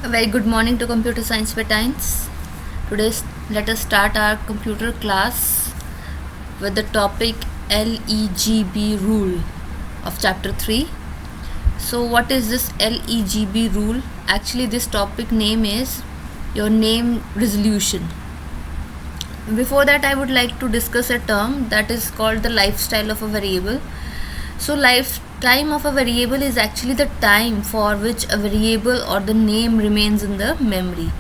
A very good morning to Computer Science Veterans. Today, let us start our computer class with the topic LEGB rule of chapter 3. So, what is this LEGB rule? Actually, this topic name is your name resolution. Before that, I would like to discuss a term that is called the lifestyle of a variable. So lifetime of a variable is actually the time for which a variable or the name remains in the memory.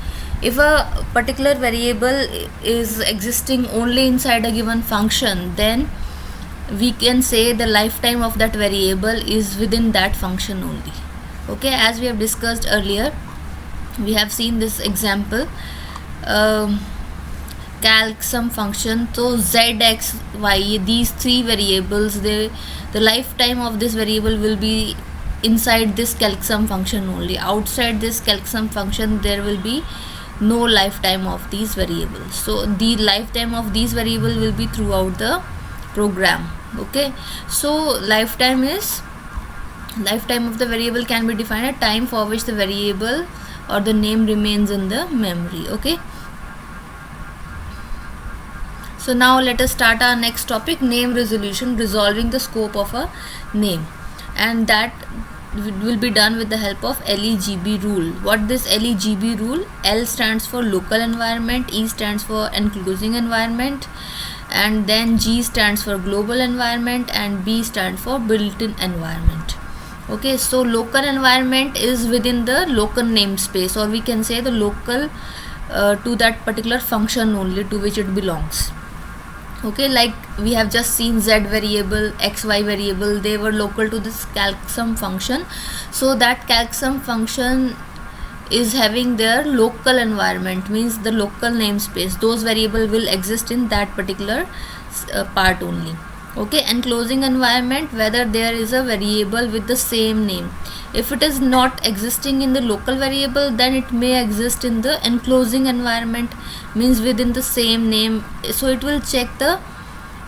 If a particular variable is existing only inside a given function, then we can say the lifetime of that variable is within that function only. Okay, as we have discussed earlier, we have seen this example. Calc sum function, so z, x, y, these three variables, the lifetime of this variable will be inside this calc sum function only. Outside this calc sum function there will be no lifetime of these variables. So the lifetime of these variable will be throughout the program. Okay, so lifetime of the variable can be defined as time for which the variable or the name remains in the memory. Okay, so now let us start our next topic, name resolution, resolving the scope of a name, and that will be done with the help of LEGB rule. What this LEGB rule? L stands for local environment, E stands for enclosing environment, and then G stands for global environment, and B stands for built-in environment. Okay, so local environment is within the local namespace, or we can say the local to that particular function only to which it belongs. Okay, like we have just seen z variable, xy variable, they were local to this calc sum function. So that calc sum function is having their local environment, means the local namespace. Those variable will exist in that particular part only. Okay, enclosing environment, whether there is a variable with the same name. If it is not existing in the local variable, then it may exist in the enclosing environment, means within the same name. So it will check the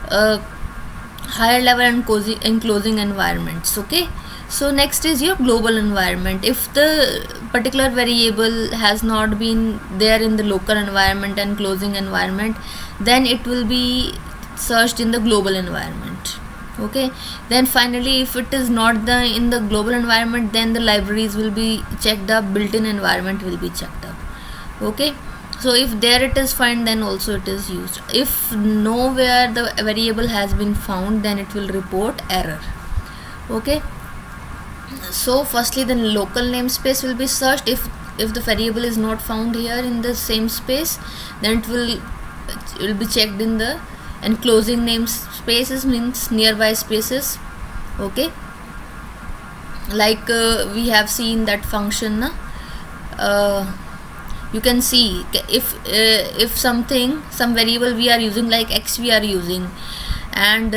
higher level enclosing environments. Okay, so next is your global environment. If the particular variable has not been there in the local environment and enclosing environment, then it will be searched in the global environment. Okay, then finally, if it is not in the global environment, then the libraries will be checked up, built-in environment will be checked up. Okay, so if there it is found, then also it is used. If nowhere the variable has been found, then it will report error. Okay, so firstly the local namespace will be searched. If the variable is not found here in the same space, then it will be checked in the enclosing namespaces, means nearby spaces. Okay, like we have seen that function, you can see if some variable we are using, like x we are using, and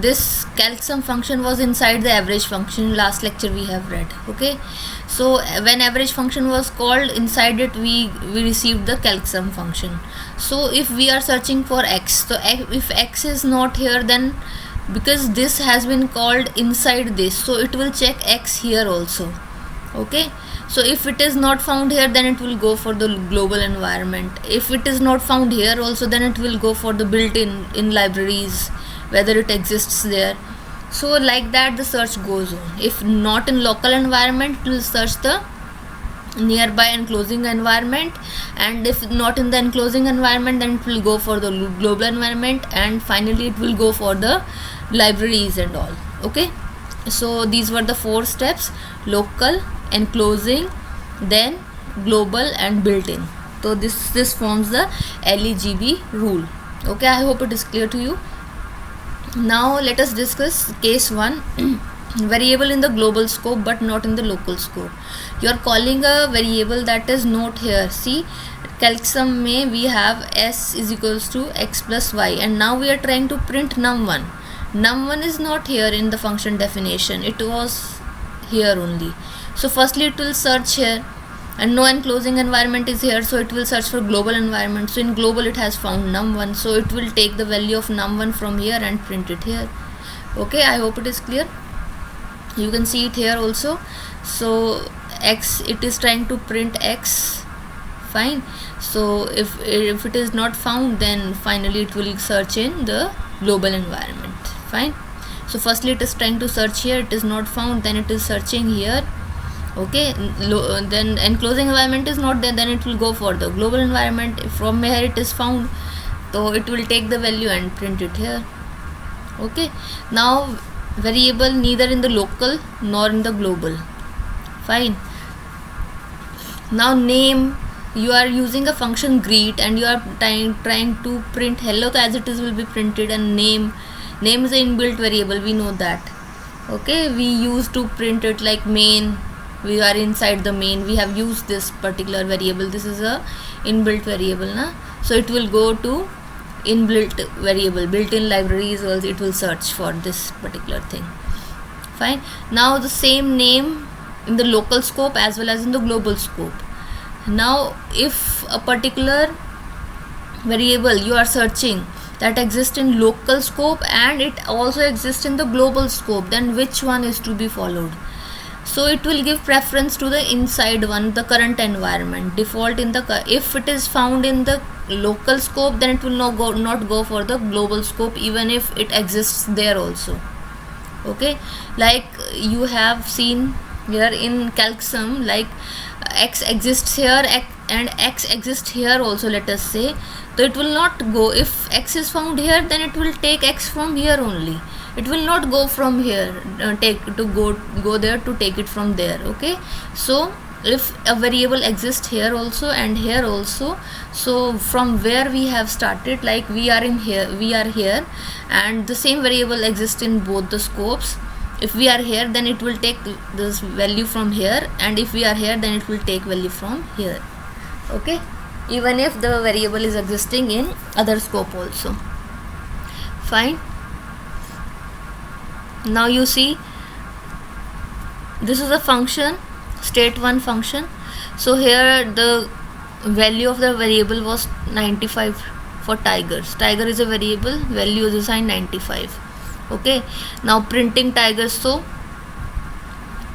this calc sum function was inside the average function. Last lecture we have read. Okay, so when average function was called, inside it we received the calc sum function. So if we are searching for x, so if x is not here, then because this has been called inside this, so it will check x here also. Okay, so if it is not found here, then it will go for the global environment. If it is not found here also, then it will go for the built-in libraries, whether it exists there. So like that the search goes on. If not in local environment, it will search the nearby enclosing environment, and if not in the enclosing environment, then it will go for the global environment, and finally it will go for the libraries and all. Okay, so these were the 4 steps: local, enclosing, then global, and built-in. So this forms the LEGB rule. Okay, I hope it is clear to you. Now let us discuss case 1. Variable in the global scope but not in the local scope. You are calling a variable that is not here. See, calc sum may we have s is equals to x plus y, and now we are trying to print num1. Num1 is not here in the function definition, it was here only. So firstly it will search here, and no enclosing environment is here, so it will search for global environment. So in global it has found num1, so it will take the value of num1 from here and print it here. Okay, I hope it is clear. You can see it here also. So x, it is trying to print x. Fine. So if it is not found, then finally it will search in the global environment. Fine. So firstly it is trying to search here, it is not found, then it is searching here. Okay, then enclosing environment is not there, then it will go for the global environment. From here it is found, so it will take the value and print it here. Okay, now variable neither in the local nor in the global. Fine. Now name, you are using a function greet and you are trying to print hello, so as it is will be printed, and name is an inbuilt variable, we know that. Okay, we used to print it like main, we are inside the main, we have used this particular variable, this is a inbuilt variable na? So it will go to inbuilt variable, built-in libraries, it will search for this particular thing. Fine. Now the same name in the local scope as well as in the global scope. Now if a particular variable you are searching that exists in local scope and it also exists in the global scope, then which one is to be followed? So it will give preference to the inside one, the current environment, default in the, if it is found in the local scope, then it will not go for the global scope even if it exists there also. Okay, like you have seen here in CalcSum, like x exists here and x exists here also, let us say. So it will not go, if x is found here, then it will take x from here only, it will not go from here, go there to take it from there. Okay, so if a variable exists here also and here also, so from where we have started, like we are here and the same variable exists in both the scopes. If we are here, then it will take this value from here, and if we are here, then it will take value from here. Okay, even if the variable is existing in other scope also. Fine. Now you see, this is a function, state1 function. So here the value of the variable was 95 for tigers. Tiger is a variable, value is assigned 95. Okay, now printing tigers, so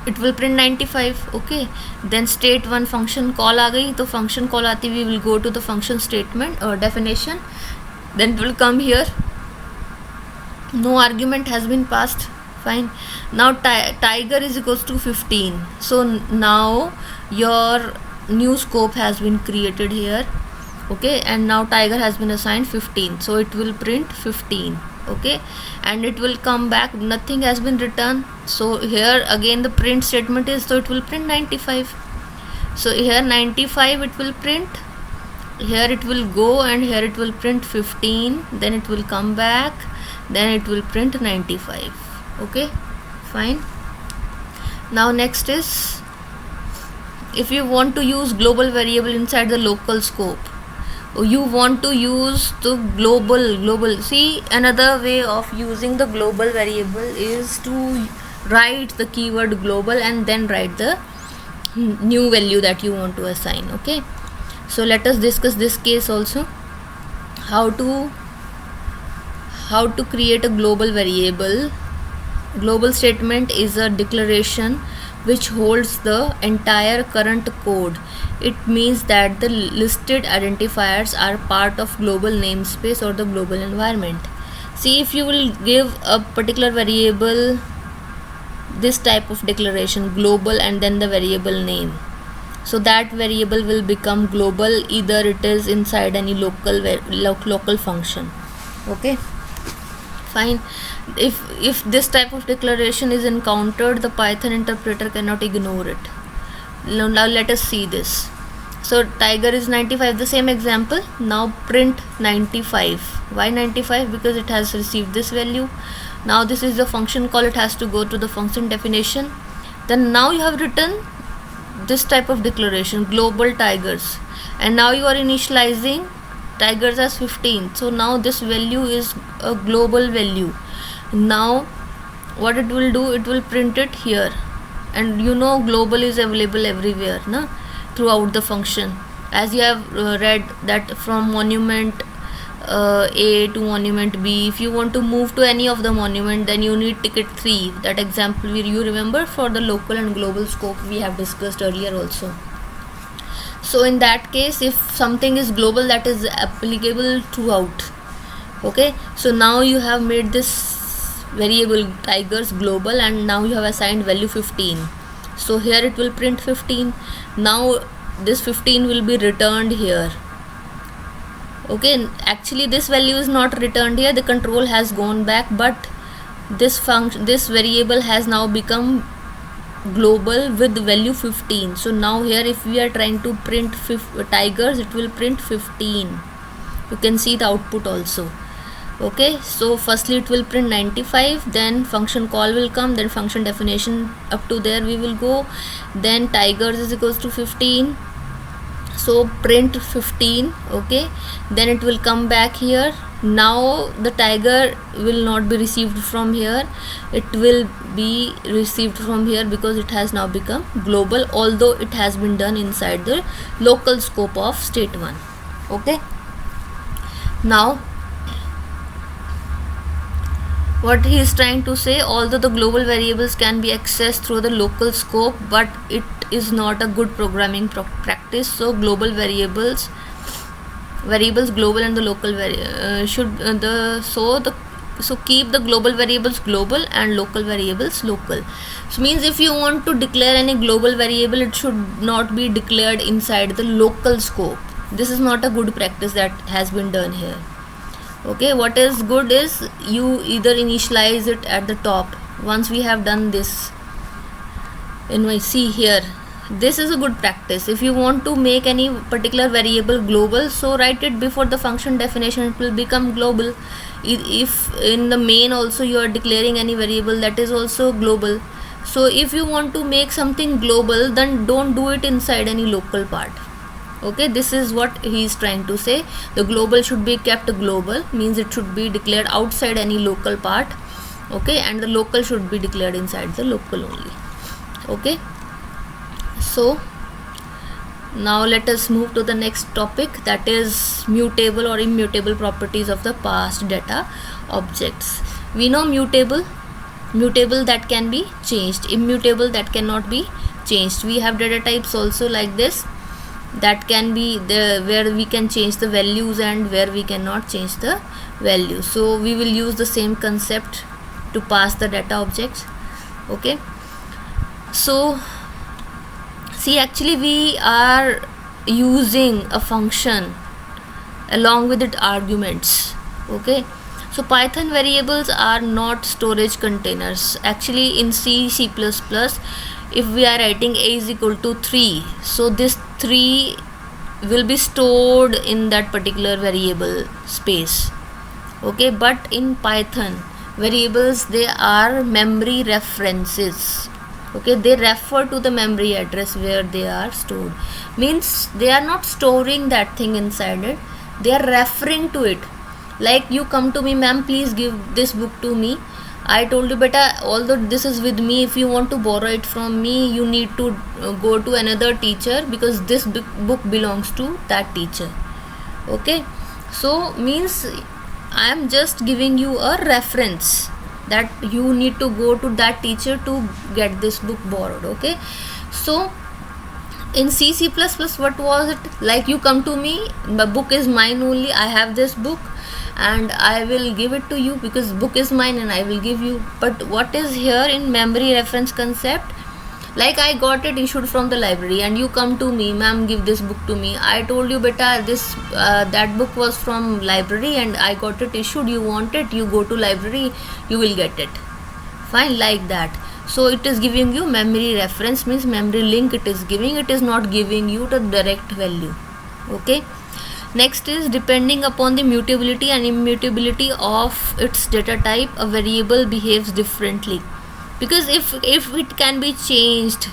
it will print 95. Okay, then state1 function call aa gayi, तो function call आती we will go to the function statement or definition, then it will come here, no argument has been passed. Fine. Now tiger is equals to 15, so now your new scope has been created here. Okay, and now tiger has been assigned 15, so it will print 15. Okay, and it will come back, nothing has been returned, so here again the print statement is, so it will print 95. So here 95 it will print, here it will go, and here it will print 15, then it will come back, then it will print 95. Okay, fine. Now next is, if you want to use global variable inside the local scope, you want to use the global, see, another way of using the global variable is to write the keyword global and then write the new value that you want to assign. Okay, so let us discuss this case also, how to create a global variable. Global statement is a declaration which holds the entire current code. It means that the listed identifiers are part of global namespace or the global environment. See, if you will give a particular variable this type of declaration, global, and then the variable name, so that variable will become global, either it is inside any local function. Okay, fine. If this type of declaration is encountered, the Python interpreter cannot ignore it. Now let us see this. So tiger is 95, the same example. Now print 95. Why 95? Because it has received this value. Now this is the function call, it has to go to the function definition. Then now you have written this type of declaration, global tigers, and now you are initializing tigers as 15. So now this value is a global value. Now what it will do, it will print it here, and you know global is available everywhere throughout the function, as you have read that from monument A to monument B. If you want to move to any of the monument, then you need ticket 3. That example you remember for the local and global scope we have discussed earlier also. So in that case, if something is global, that is applicable throughout. Okay, so now you have made this variable tigers global, and now you have assigned value 15. So here it will print 15. Now this 15 will be returned here. Okay, actually this value is not returned here, the control has gone back, but this function, this variable has now become global with value 15. So now here if we are trying to print tigers, it will print 15. You can see the output also. Okay, so firstly it will print 95, then function call will come, then function definition up to there we will go, then tigers is equals to 15, so print 15. Okay, then it will come back here. Now the tiger will not be received from here, it will be received from here because it has now become global, although it has been done inside the local scope of state 1. Okay, now what he is trying to say, although the global variables can be accessed through the local scope, but it is not a good programming practice. So global variables global and the local so keep the global variables global and local variables local. So means if you want to declare any global variable, it should not be declared inside the local scope. This is not a good practice that has been done here. Okay, what is good is you either initialize it at the top. Once we have done this, in my see here, this is a good practice. If you want to make any particular variable global, so write it before the function definition, it will become global. If in the main also you are declaring any variable, that is also global. So if you want to make something global, then don't do it inside any local part. Okay, this is what he is trying to say. The global should be kept global, means it should be declared outside any local part. Okay, and the local should be declared inside the local only. Okay, so now let us move to the next topic, that is mutable or immutable properties of the past data objects. We know mutable that can be changed, immutable that cannot be changed. We have data types also like this, that can be the where we can change the values and where we cannot change the values. So we will use the same concept to pass the data objects. Okay, so see, actually we are using a function along with its arguments. Okay, so Python variables are not storage containers. Actually in C++, if we are writing a is equal to 3, so this 3 will be stored in that particular variable space. Okay, but in Python variables, they are memory references. Okay, they refer to the memory address where they are stored, means they are not storing that thing inside it, they are referring to it. Like you come to me, ma'am, please give this book to me. I told you, beta, although this is with me, if you want to borrow it from me, you need to go to another teacher because this book belongs to that teacher. Okay, so means I am just giving you a reference that you need to go to that teacher to get this book borrowed. Okay, so in C++, what was it like? You come to me, the book is mine only, I have this book and I will give it to you because book is mine and I will give you. But what is here in memory reference concept, like I got it issued from the library and you come to me, ma'am, give this book to me. I told you, beta, this that book was from library and I got it issued, you want it, you go to library, you will get it. Fine, like that. So it is giving you memory reference, means memory link it is giving, it is not giving you the direct value. Okay, next is depending upon the mutability and immutability of its data type, a variable behaves differently. Because if it can be changed,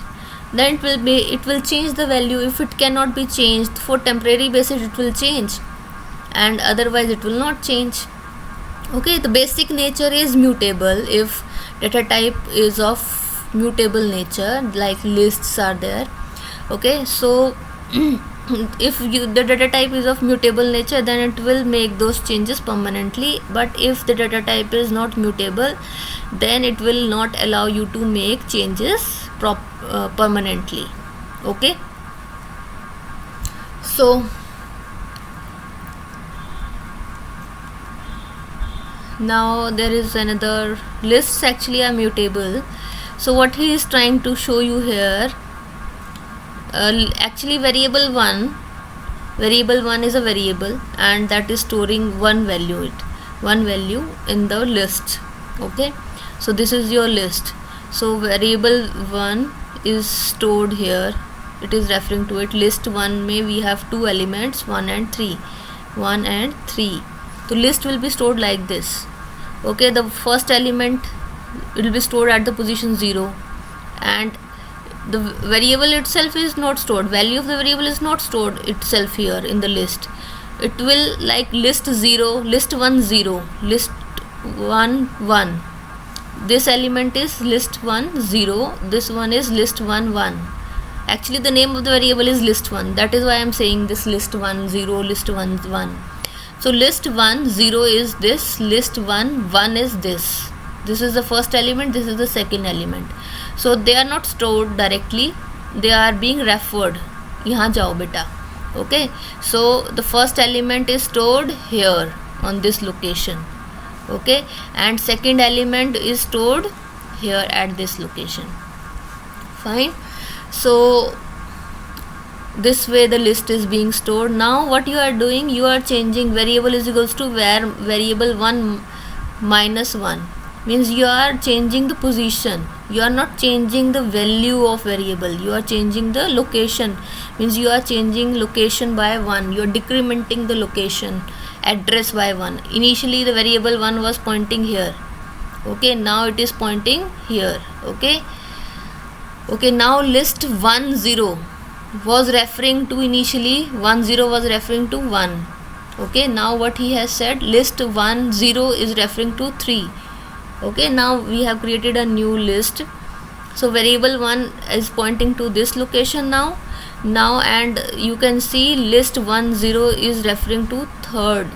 then it will change the value. If it cannot be changed, for temporary basis it will change and otherwise it will not change. Okay, the basic nature is mutable if data type is of mutable nature, like lists are there. Okay, so if the data type is of mutable nature, then it will make those changes permanently, but if the data type is not mutable, then it will not allow you to make changes permanently. Okay, so now there is another, lists actually are mutable. So what he is trying to show you here, actually variable 1 is a variable, and that is storing one value in the list. Okay, so this is your list. So variable 1 is stored here, it is referring to it. List 1 may we have two elements, 1 and 3. So list will be stored like this. Okay, the first element it will be stored at the position 0, and the variable itself is not stored, value of the variable is not stored itself here in the list. It will like list 0, list 1 0, list 1 1. This element is list 1 0, this one is list 1 1. Actually the name of the variable is list 1, that is why I am saying this list 1 0, list 1 1. So list 1 0 is this, list 1 1 is this. This is the first element, this is the second element. So they are not stored directly, they are being referred. यहाँ जाओ बेटा. Okay, so the first element is stored here on this location. Okay, and second element is stored here at this location. Fine. So this way the list is being stored. Now what you are doing, you are changing variable is equals to variable 1 minus 1, means you are changing the position, you are not changing the value of variable, you are changing the location, means you are changing location by 1, you are decrementing the location address by 1. Initially the variable 1 was pointing here. Okay, now it is pointing here. Okay, now list 1 0 was referring to, initially 1 0 was referring to 1. Okay, now what he has said, list 1 0 is referring to 3. Okay, now we have created a new list. So variable 1 is pointing to this location now, and you can see list 1 0 is referring to third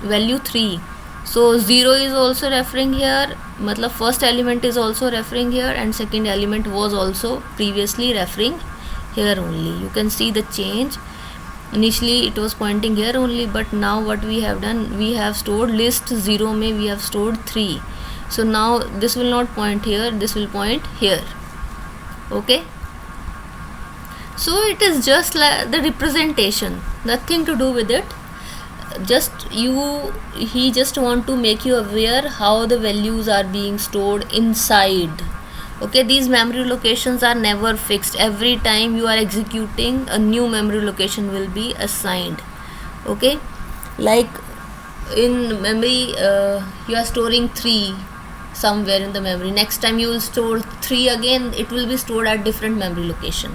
value 3. So 0 is also referring here, matlab first element is also referring here, and second element was also previously referring here only. You can see the change. Initially it was pointing here only, but now what we have done, we have stored list 0 may we have stored 3. So now this will not point here, this will point here. Okay, so it is just like the representation, nothing to do with it. Just he just want to make you aware how the values are being stored inside. Okay, these memory locations are never fixed. Every time you are executing, a new memory location will be assigned. Okay, like in memory you are storing 3 somewhere in the memory, next time you will store 3 again, it will be stored at different memory location.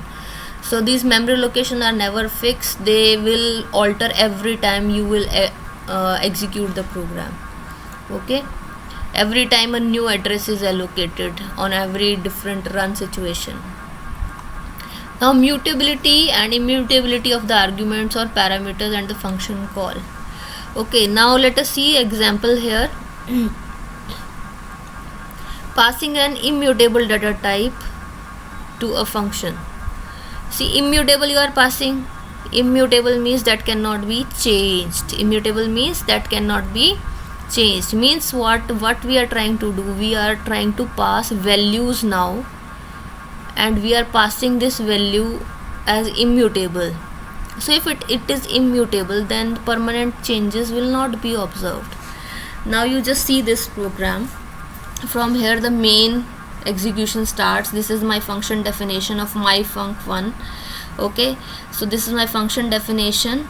So these memory locations are never fixed, they will alter every time you will execute the program. Okay, every time a new address is allocated on every different run situation. Now mutability and immutability of the arguments or parameters and the function call. Okay, now let us see example here. Passing an immutable data type to a function. See, immutable you are passing, immutable means that cannot be changed. Immutable means that cannot be changed, means what we are trying to do, we are trying to pass values now, and we are passing this value as immutable. So if it is immutable, then permanent changes will not be observed. Now you just see this program. From here the main execution starts. This is my function definition of my func1. Okay, so this is my function definition.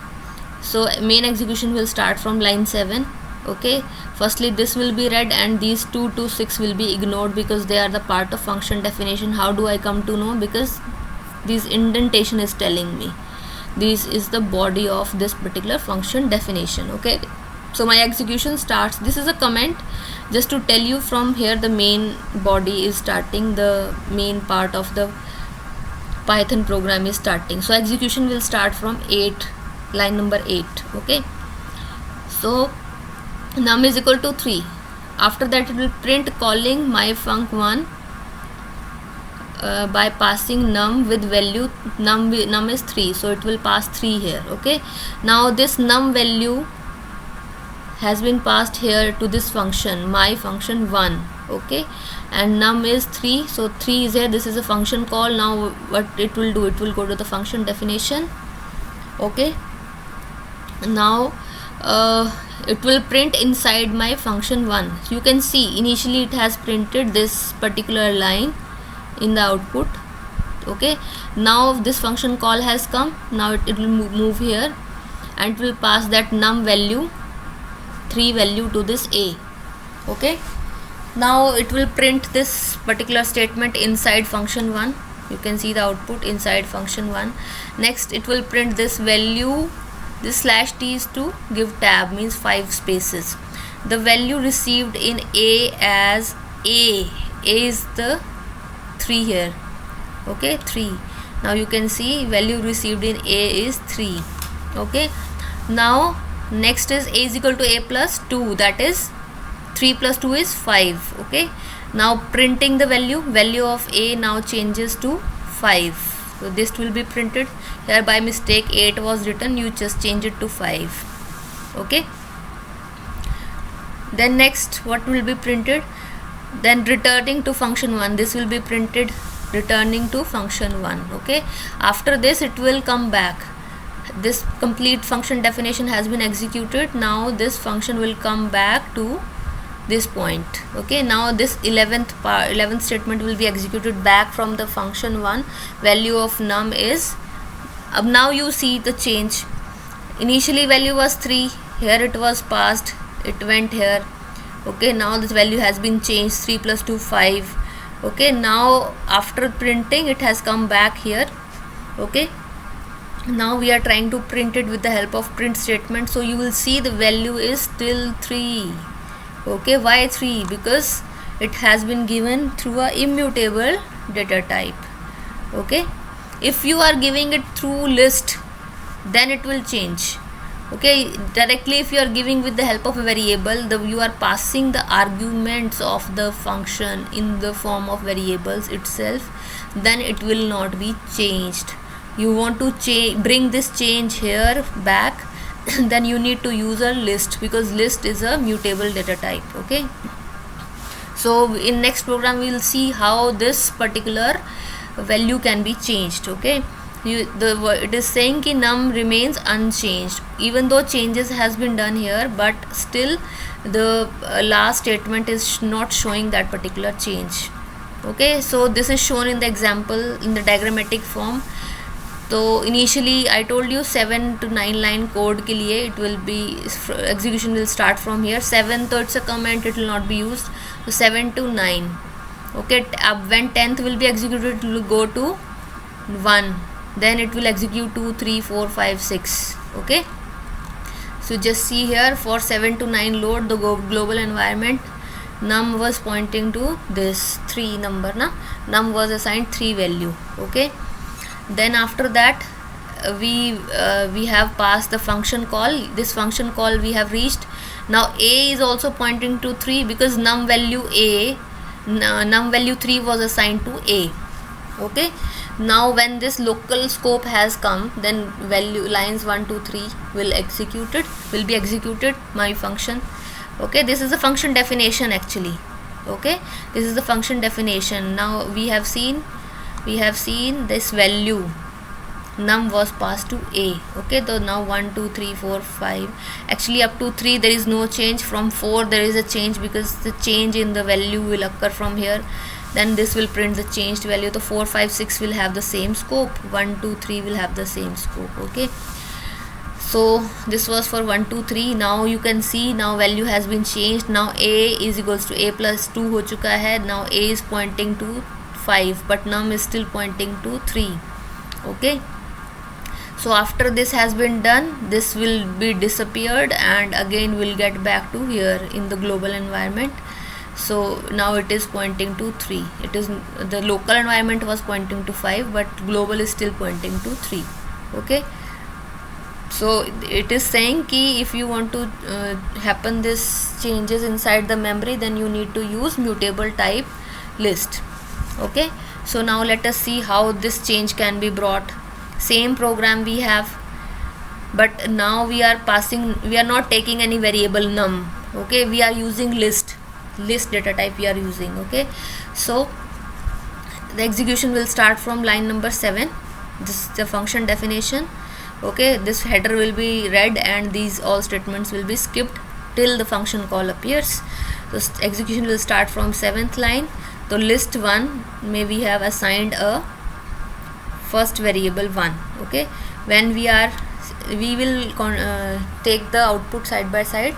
So main execution will start from line 7. Okay, firstly this will be read, and these 2 to 6 will be ignored because they are the part of function definition. How do I come to know? Because this indentation is telling me this is the body of this particular function definition. Okay, so my execution starts. This is a comment just to tell you from here the main body is starting, the main part of the Python program is starting. So execution will start from 8, line number 8. Okay, so num is equal to 3. After that it will print calling myfunc1 by passing num with value num is 3, so it will pass 3 here. Okay, now this num value has been passed here to this function my function 1. Okay, and num is 3, so 3 is here. This is a function call. Now what it will do, it will go to the function definition. Okay, now it will print inside my function 1. So you can see initially it has printed this particular line in the output. Okay, now this function call has come. Now it will move here and it will pass that num value 3 value to this a. Okay, now it will print this particular statement inside function 1. You can see the output inside function 1. Next it will print this value. This slash t is to give tab, means 5 spaces. The value received in a as a is the 3 here. Okay, 3. Now you can see value received in a is 3. Okay, now next is a is equal to a plus 2, that is 3 plus 2 is 5. Okay, now printing the value of a now changes to 5. So this will be printed here. By mistake 8 was written, you just change it to 5. Okay, then next what will be printed, then returning to function 1, this will be printed returning to function 1. Okay, after this it will come back. This complete function definition has been executed. Now this function will come back to this point. Okay, now this 11th statement will be executed back from the function 1. Value of num is, now you see the change. Initially value was 3, here it was passed, it went here. Okay, now this value has been changed, 3 plus 2 5. Okay, now after printing it has come back here. Okay, now we are trying to print it with the help of print statement. So you will see the value is still 3. Okay, why 3? Because it has been given through a immutable data type. Okay, if you are giving it through list, then it will change. Okay, directly if you are giving with the help of a variable, you are passing the arguments of the function in the form of variables itself, then it will not be changed. You want to bring this change here back, then you need to use a list, because list is a mutable data type. Okay, so in next program we will see how this particular value can be changed. Okay, it is saying ki num remains unchanged, even though changes has been done here, but still the last statement is not showing that particular change. Okay, so this is shown in the example in the diagrammatic form. So initially I told you 7 to 9 line code के लिए it will be, execution will start from here. 7 तो it's a comment, it will not be used. So 7 to 9. Okay, when 10th will be executed, it will go to 1. Then it will execute 2, 3, 4, 5, 6. Okay, so just see here for 7 to 9 load the global environment, num was pointing to this 3 number. Num was assigned 3 value. Okay, then after that we have passed the function call. This function call we have reached. Now a is also pointing to 3 because num value 3 was assigned to a. Okay, now when this local scope has come, then value lines 1 2 3 will be executed my function. Okay, this is the function definition actually. Okay, this is the function definition. Now we have seen this value num was passed to a. Okay, so now 1 2 3 4 5, actually up to 3 there is no change. From 4 there is a change because the change in the value will occur from here. Then this will print the changed value. The 4 5 6 will have the same scope, 1 2 3 will have the same scope. Okay, so this was for 1 2 3. Now you can see now value has been changed. Now a is equals to a plus 2 हो चुका है. Now a is pointing to 5 but num is still pointing to 3. Okay, so after this has been done, this will be disappeared and again we'll get back to here in the global environment. So now it is pointing to 3. It is the local environment was pointing to 5, but global is still pointing to 3. Okay, so it is saying ki if you want to happen this changes inside the memory, then you need to use mutable type list. Okay, so now let us see how this change can be brought. Same program we have, but now we are not taking any variable num. Okay, we are using list data type we are using. Okay, so the execution will start from line number 7. This is the function definition. Okay, this header will be read and these all statements will be skipped till the function call appears. So execution will start from 7th line. So list 1 may we have assigned a first variable 1. Okay, when we will take the output side by side.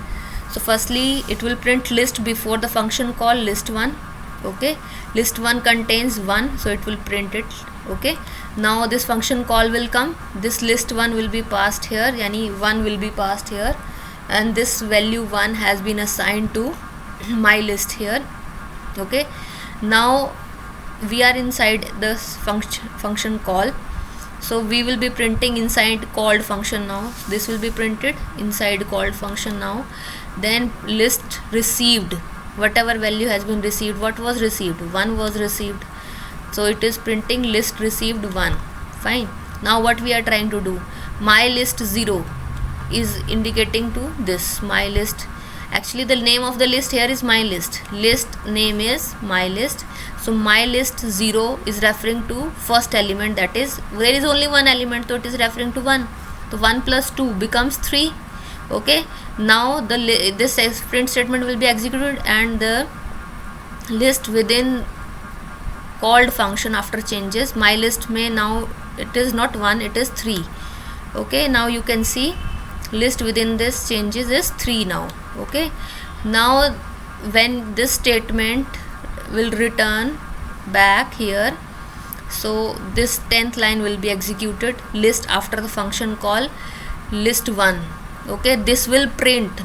So firstly it will print list before the function call list 1. Okay, list 1 contains 1, so it will print it. Okay, now this function call will come, this list 1 will be passed here, yani 1 will be passed here, and this value 1 has been assigned to my list here. Okay, now we are inside this function call, so we will be printing inside called function now. This will be printed inside called function now. Then list received, whatever value has been received. What was received? 1 was received, so it is printing list received 1. Fine. Now what we are trying to do, my list 0 is indicating to this my list. Actually the name of the list here is my list name is my list. So my list 0 is referring to first element, that is there is only one element, so it is referring to 1. So 1 plus 2 becomes 3. Okay, now this print statement will be executed and the list within called function after changes, my list may now it is not 1, it is 3. Okay, now you can see list within this changes is 3 now. Okay, now when this statement will return back here, so this 10th line will be executed, list after the function call list 1. Okay, this will print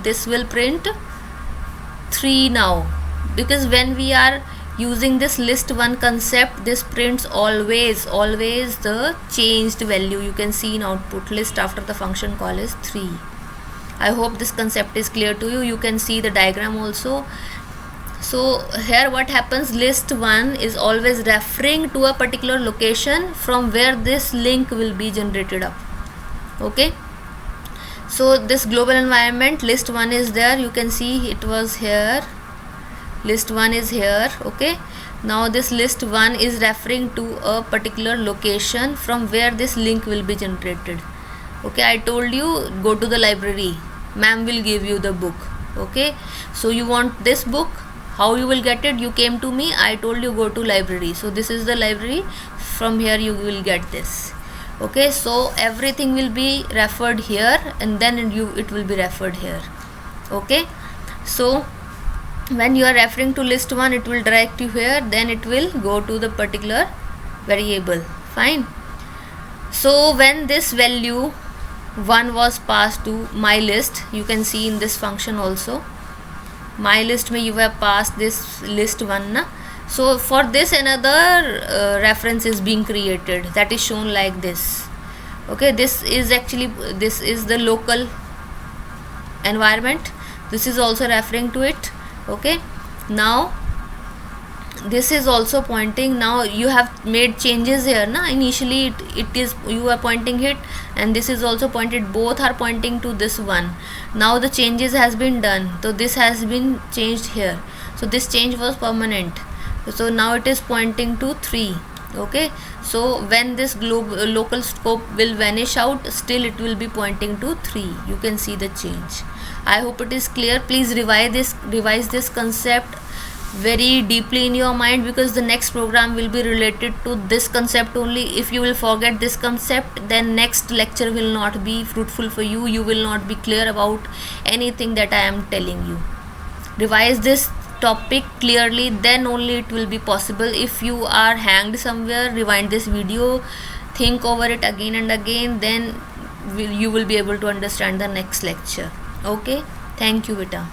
3 now, because when we are using this list 1 concept, this prints always the changed value. You can see in output list after the function call is 3. I hope this concept is clear to you. You can see the diagram also. So here what happens, list 1 is always referring to a particular location from where this link will be generated up. Okay, so this global environment list 1 is there, you can see it was here, list 1 is here. Okay, now this list 1 is referring to a particular location from where this link will be generated. Okay, I told you go to the library, ma'am will give you the book. Okay, so you want this book, how you will get it? You came to me, I told you go to library, so this is the library, from here you will get this. Okay, so everything will be referred here and then it will be referred here. Okay, so when you are referring to list 1, it will direct you here, then it will go to the particular variable. Fine. So when this value 1 was passed to my list, you can see in this function also, my list may you have passed this list 1 na? So for this another reference is being created, that is shown like this. Okay, this is the local environment, this is also referring to it. Okay, now this is also pointing, now you have made changes here na, initially it is you are pointing it and this is also pointed, both are pointing to this one. Now the changes has been done, so this has been changed here, so this change was permanent, so now it is pointing to 3. Okay, so when this local scope will vanish out, still it will be pointing to 3. You can see the change. I hope it is clear. Please revise this concept very deeply in your mind, because the next program will be related to this concept only. If you will forget this concept, then next lecture will not be fruitful for you. You will not be clear about anything that I am telling you. Revise this topic clearly, then only it will be possible. If you are hanged somewhere, rewind this video, think over it again and again, then you will be able to understand the next lecture. Okay, thank you beta.